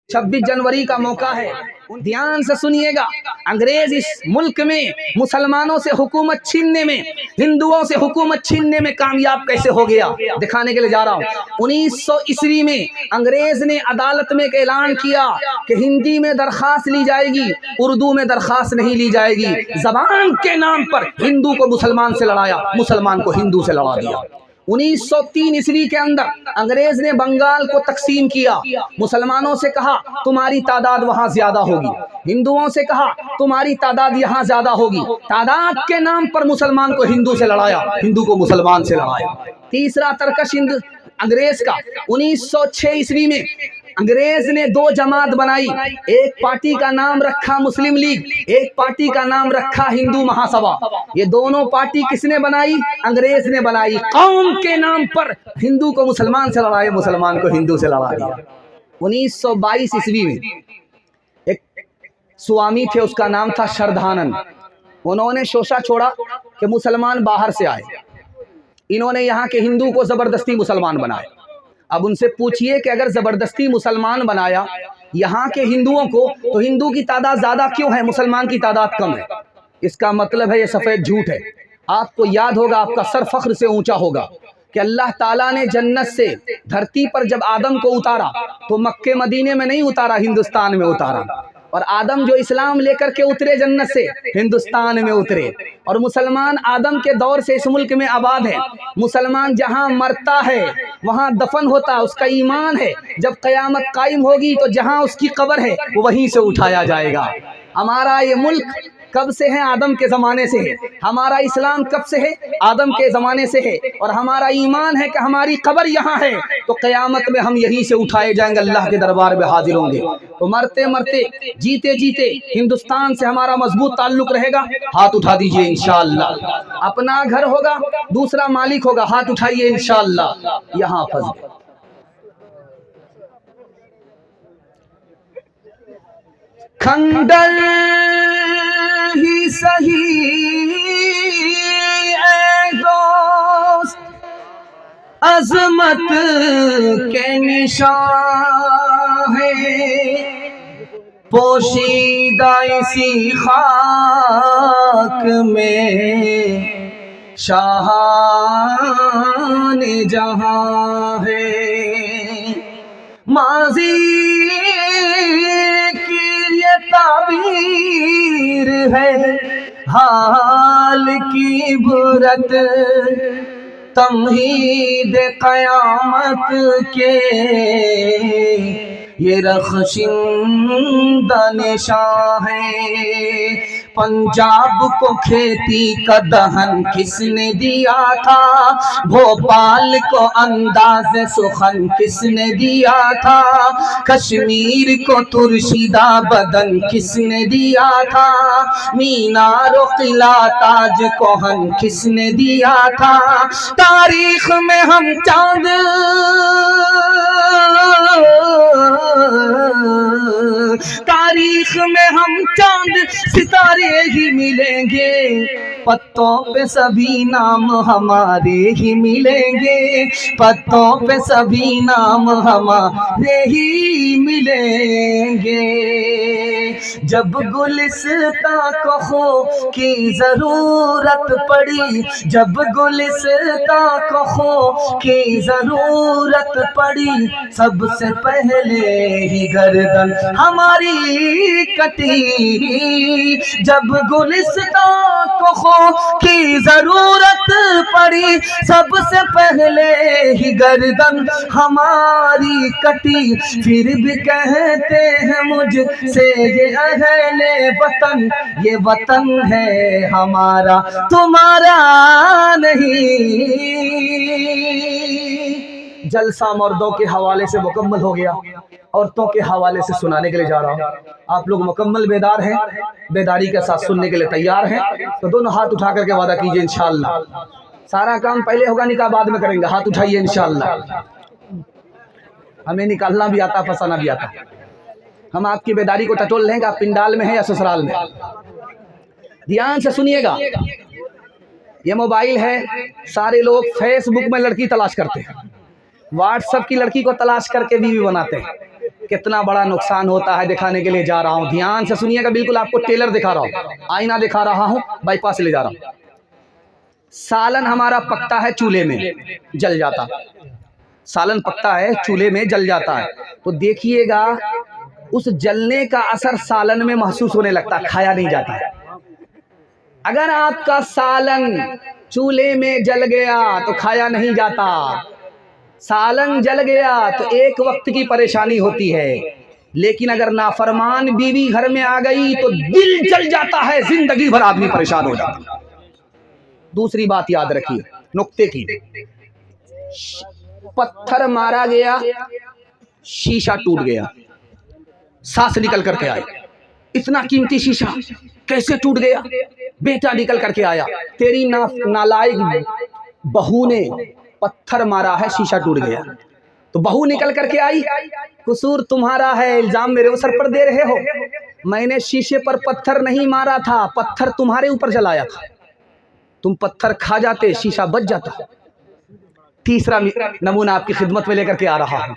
26 जनवरी का मौका है, ध्यान से सुनिएगा। अंग्रेज इस मुल्क में मुसलमानों से हुकूमत छीनने में, हिंदुओं से हुकूमत छीनने में कामयाब कैसे हो गया, दिखाने के लिए जा रहा हूँ। 1900 ईस्वी में अंग्रेज ने अदालत में एक ऐलान किया कि हिंदी में दरखास्त ली जाएगी, उर्दू में दरखास्त नहीं ली जाएगी। जबान के नाम पर हिंदू को मुसलमान से लड़ाया, मुसलमान को हिंदू से लड़ा दिया। 1903 ईस्वी के अंदर अंग्रेज ने बंगाल को तकसीम किया। मुसलमानों से कहा तुम्हारी तादाद वहां ज्यादा होगी, हिंदुओं से कहा तुम्हारी तादाद यहाँ ज्यादा होगी। तादाद के नाम पर मुसलमान को हिंदू से लड़ाया, हिंदू को मुसलमान से लड़ाया। तीसरा तरकश अंग्रेज का 1906 ईस्वी में अंग्रेज ने 2 जमात बनाई। एक पार्टी का नाम रखा मुस्लिम लीग, एक पार्टी का नाम रखा हिंदू महासभा। ये दोनों पार्टी किसने बनाई? अंग्रेज ने बनाई। कौम के नाम पर हिंदू को मुसलमान से लड़ाए, मुसलमान को हिंदू से लड़ा दिया। 1922 ईस्वी में एक स्वामी थे, उसका नाम था श्रद्धानंद। उन्होंने शोषा छोड़ा कि मुसलमान बाहर से आए, इन्होंने यहाँ के हिंदू को जबरदस्ती मुसलमान बनाए। अब उनसे पूछिए कि अगर जबरदस्ती मुसलमान बनाया यहाँ के हिंदुओं को, तो हिंदू की तादाद ज्यादा क्यों है, मुसलमान की तादाद कम है? इसका मतलब है ये सफेद झूठ है। आपको याद होगा, आपका सर फख्र से ऊंचा होगा कि अल्लाह ताला ने जन्नत से धरती पर जब आदम को उतारा तो मक्के मदीने में नहीं उतारा, हिंदुस्तान में उतारा। और आदम जो इस्लाम लेकर के उतरे जन्नत से, हिंदुस्तान में उतरे। और मुसलमान आदम के दौर से इस मुल्क में आबाद है। मुसलमान जहाँ मरता है वहाँ दफन होता है, उसका ईमान है। जब क़यामत कायम होगी तो जहाँ उसकी कब्र है वो वहीं से उठाया जाएगा। हमारा ये मुल्क कब से है? आदम के ज़माने से है। हमारा इस्लाम कब से है? आदम के ज़माने से है। और हमारा ईमान है कि हमारी कब्र यहाँ है तो क़यामत में हम यहीं से उठाए जाएंगे, अल्लाह के दरबार में हाजिर होंगे। तो मरते मरते जीते जीते हिंदुस्तान से हमारा मजबूत ताल्लुक़ रहेगा। हाथ उठा दीजिए इंशाअल्लाह। अपना घर होगा, दूसरा मालिक होगा, हाथ उठाइए इंशाअल्लाह। यहाँ फंस गए। खंडर ही सही ऐ दोस्त, अजमत के निशान है, पोशीदा इसी खाक में शाहान जहां है। माजी ताबीर है, हाल की बुरत तमहीद क़यामत के, ये रख्शिंदा निशान है। पंजाब को खेती का दहन किसने दिया था, भोपाल को अंदाज सुखन किसने दिया था, कश्मीर को तुर्शिदा बदन किसने दिया था, मीनार किला ताज कोहन किसने दिया था। तारीख में हम चांद तारीख में हम चांद सितारे ही मिलेंगे, पत्तों पे सभी नाम हमारे ही मिलेंगे, पत्तों पे सभी नाम हमारे ही मिलेंगे। जब गुलिस्तां को खो की जरूरत पड़ी, जब गुलिस्तां को खो की जरूरत पड़ी, सबसे पहले ही गर्दन हमारी कटी। जब गुलिस्तां को खो की जरूरत पड़ी, सबसे पहले ही गर्दन हमारी कटी। फिर भी कहते हैं मुझसे ये अहले वतन, ये वतन है हमारा तुम्हारा नहीं। जलसा मर्दों के हवाले से मुकम्मल हो गया, औरतों के हवाले से सुनाने के लिए जा रहा हूँ। आप लोग मुकम्मल बेदार हैं, बेदारी के साथ सुनने के लिए तैयार हैं? तो दोनों हाथ उठा करके वादा कीजिए इंशाअल्लाह। सारा काम पहले होगा, निकाह बाद में करेंगे। हाथ उठाइए इंशाअल्लाह। हमें निकालना भी आता, फंसाना भी आता। हम आपकी बेदारी को टटोल लेंगे, आप पिंडाल में हैं या ससुराल में। ध्यान से सुनिएगा। ये मोबाइल है, सारे लोग फेसबुक में लड़की तलाश करते हैं, व्हाट्सएप की लड़की को तलाश करके बीवी बनाते हैं। कितना बड़ा नुकसान होता है दिखाने के लिए जा रहा हूँ। ध्यान से सुनिएगा, बिल्कुल आपको टेलर दिखा रहा हूँ, आईना दिखा रहा हूँ, बाईपास ले जा रहा हूँ। सालन हमारा पकता है चूल्हे में, जल जाता, सालन पकता है चूल्हे में, जल जाता है। तो देखिएगा उस जलने का असर सालन में महसूस होने लगता है, खाया नहीं जाता है। अगर आपका सालन चूल्हे में जल गया तो खाया नहीं जाता, सालन जल गया तो एक वक्त की परेशानी होती है, लेकिन अगर नाफरमान बीवी घर में आ गई तो दिल जल जाता है, जिंदगी भर आदमी परेशान हो जाता है। दूसरी बात याद रखिए नुक्ते की, पत्थर मारा गया, शीशा टूट गया, सांस निकल करके आए, इतना कीमती शीशा कैसे टूट गया? बेटा निकल करके आया, तेरी नालायक बहू ने पत्थर मारा है, शीशा टूट गया। तो बहू निकल करके आई, कसूर तुम्हारा है, इल्जाम मेरे सर पर दे रहे हो, मैंने शीशे पर पत्थर नहीं मारा था, पत्थर तुम्हारे ऊपर जलाया था, तुम पत्थर खा जाते, शीशा बच जाता। तीसरा नमूना आपकी खिदमत में लेकर के आ रहा हूं।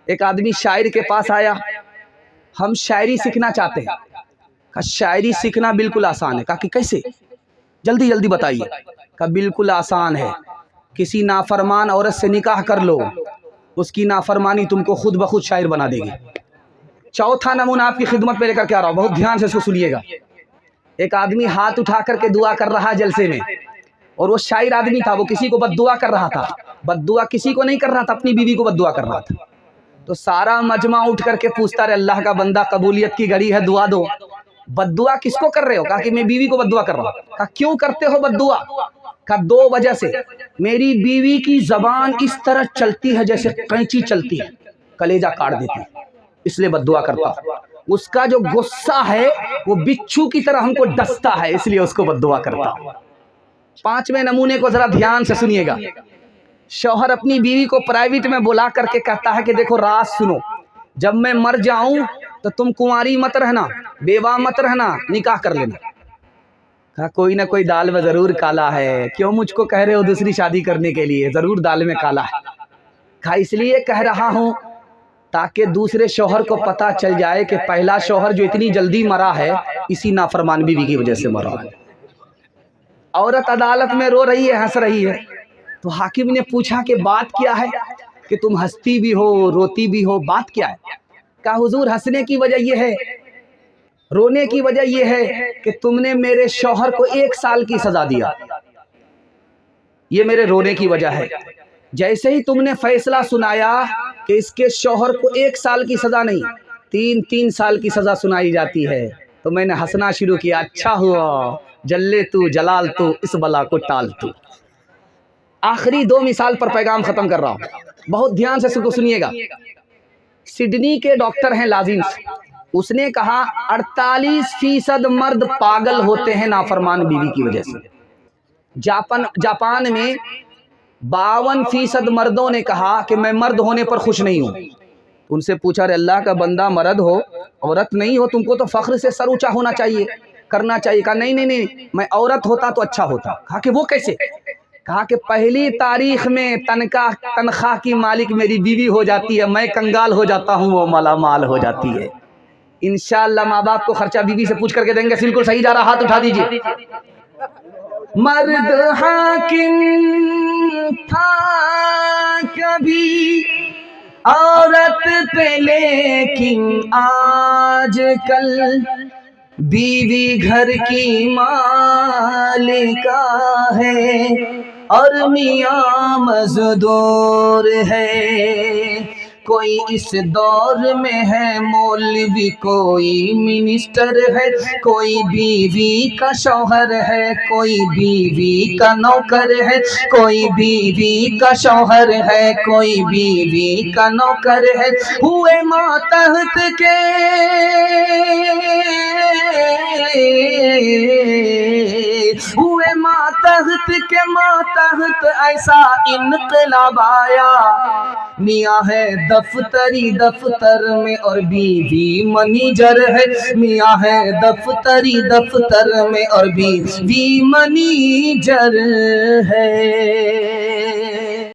एक आदमी शायर के पास आया, हम शायरी सीखना चाहते हैं। कहा शायरी सीखना बिल्कुल आसान है। कहा कि कैसे, जल्दी जल्दी बताइए। कहा बिल्कुल आसान है, किसी नाफरमान औरत से निकाह कर लो, उसकी नाफरमानी तुमको खुद ब खुद शायर बना देगी। चौथा नमूना आपकी खिदमत में लेकर के आ रहा हूं, बहुत ध्यान से इसको सुनिएगा। एक आदमी हाथ उठा करके दुआ कर रहा है जलसे में, और वो शायर आदमी था, वो किसी को बद्दुआ कर रहा था। बद्दुआ किसी को नहीं कर रहा था, अपनी बीवी को बद्दुआ कर रहा था। तो सारा मजमा उठ करके पूछता रहे, अल्लाह का बंदा कबूलियत की घड़ी है, दुआ दो। बद्दुआ किसको कर रहे हो? कहा कि मैं बीवी को बद्दुआ कर रहा हूं। कहा क्यों करते हो बद्दुआ? कहा दो वजह से, मेरी बीवी की जबान इस तरह चलती है जैसे कैंची चलती है, कलेजा काट देती है, इसलिए बद्दुआ करता हूं। उसका जो गुस्सा है वो बिच्छू की तरह हमको डसता है, इसलिए उसको बद्दुआ करता हूं। पांचवें नमूने को जरा ध्यान से सुनिएगा। शौहर अपनी बीवी को प्राइवेट में बुला करके कहता है कि देखो राज सुनो, जब मैं मर जाऊं तो तुम कुंवारी मत रहना, बेवा मत रहना, निकाह कर लेना। कहा कोई ना कोई दाल में जरूर काला है, क्यों मुझको कह रहे हो दूसरी शादी करने के लिए? जरूर दाल में काला है। कहा इसलिए कह रहा हूं ताकि दूसरे शौहर को पता चल जाए कि पहला शौहर जो इतनी जल्दी मरा है इसी नाफरमान बीवी की वजह से मरा है। औरत अदालत में रो रही है, हंस रही है। तो हाकिम ने पूछा कि बात क्या है कि तुम हंसती भी हो रोती भी हो, बात क्या है? कहा हुजूर हंसने की वजह यह है, रोने की वजह यह है कि तुमने मेरे शौहर को 1 साल की सजा दिया, ये मेरे रोने की वजह है। जैसे ही तुमने फैसला सुनाया कि इसके शौहर को 1 साल की सजा नहीं 3 साल की सजा सुनाई जाती है, तो मैंने हंसना शुरू किया। अच्छा हुआ, जल्ले तू जलाल तू, इस बला को टाल तू। आखिरी 2 मिसाल पर पैगाम खत्म कर रहा हूं, बहुत ध्यान से इसको सुनिएगा। सिडनी के डॉक्टर हैं लाजिम्स, उसने कहा 48% मर्द पागल होते हैं नाफरमान बीवी की वजह से। जापान में 52% मर्दों ने कहा कि मैं मर्द होने पर खुश नहीं हूं। उनसे पूछा रे अल्लाह का बंदा, मर्द हो औरत नहीं हो, तुमको तो फख्र से सर ऊंचा होना चाहिए, करना चाहिए। कहा नहीं, मैं औरत होता तो अच्छा होता। कहा कि वो कैसे? कहा कि पहली तारीख में तनख्वाह की मालिक मेरी बीवी हो जाती है, मैं कंगाल हो जाता हूँ, वो माला माल हो जाती है। इंशाअल्लाह माँ बाप को खर्चा बीवी से पूछ करके देंगे। बिल्कुल सही जा रहा, हाथ उठा दीजिए। मर्द हाकिम था कभी औरत पे, लेकिन आजकल बीवी घर की मालिका है और मियाँ मजदूर है। कोई इस दौर में है मौलवी, कोई मिनिस्टर है, कोई बीवी का शौहर है, कोई बीवी का नौकर है, कोई बीवी का शौहर है, कोई बीवी का नौकर है। हुए मातहत के हुए मातहत के मातहत ऐसा इनकलाब आया, मियाँ है दफ्तरी दफ्तर में और बीवी मनीजर है, मियाँ है दफ्तरी दफ्तर में और बीवी मनीजर है।